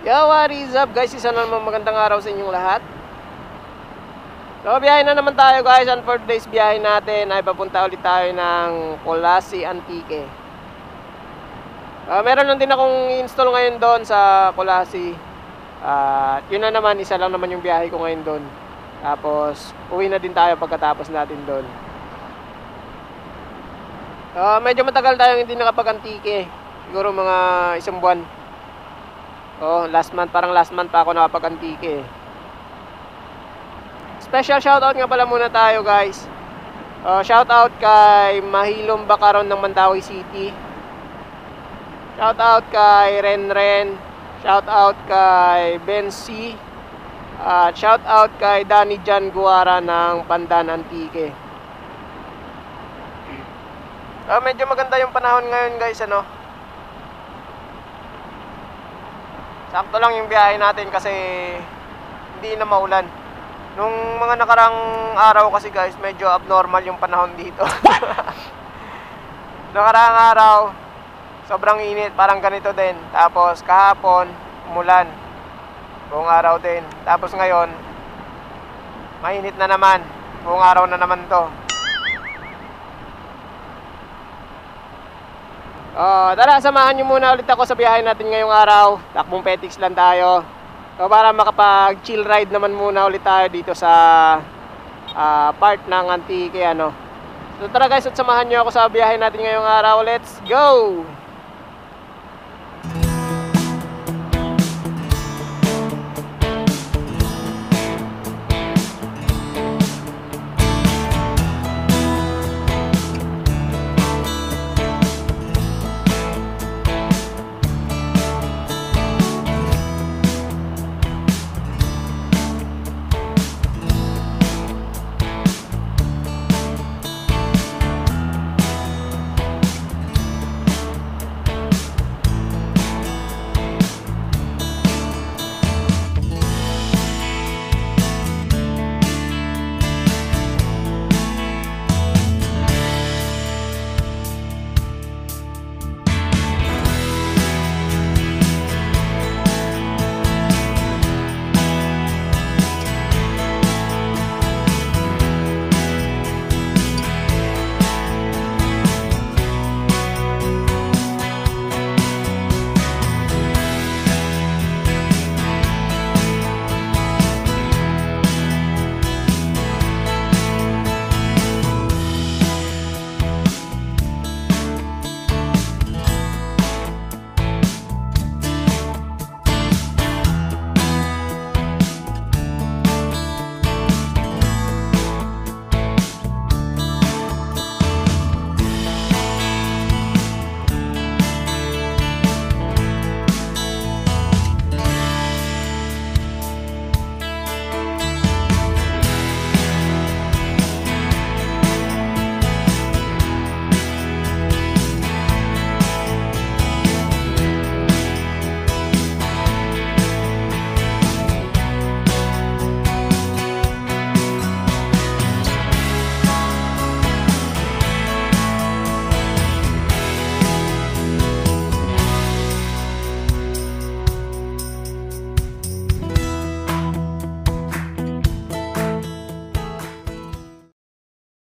Yo, what is up guys? Isa na naman magandang araw sa inyong lahat. So, biyahe na naman tayo guys. And for today's biyahe natin ay papunta ulit tayo ng Colasi Antique. Meron lang din akong install ngayon doon sa Colasi. Yun na naman, isa lang naman yung biyahe ko ngayon doon. Tapos, uwi na din tayo pagkatapos natin doon. Medyo matagal tayong hindi nakapag-antique. Siguro mga isang buwan. Parang last month pa ako nakapag-antique. Special shoutout nga pala muna tayo guys. Shoutout kay Mahilom Bacaron ng Mandawi City. Shoutout kay Renren. Shoutout kay Ben C. At shoutout kay Danny Jan Guara ng Pandan Antique. Medyo maganda yung panahon ngayon guys, ano? Sakto lang yung biyahe natin kasi hindi na maulan. Nung mga nakarang araw kasi guys, medyo abnormal yung panahon dito. Nakarang araw, sobrang init, parang ganito din. Tapos kahapon, umulan. Buong araw din. Tapos ngayon, mainit na naman. Buong araw na naman to. Tara, samahan nyo muna ulit ako sa biyahe natin ngayong araw. Takbong petiks lang tayo. Para makapag chill ride naman muna ulit tayo dito sa part ng Antique, ano. So tara guys, at samahan nyo ako sa biyahe natin ngayong araw. Let's go!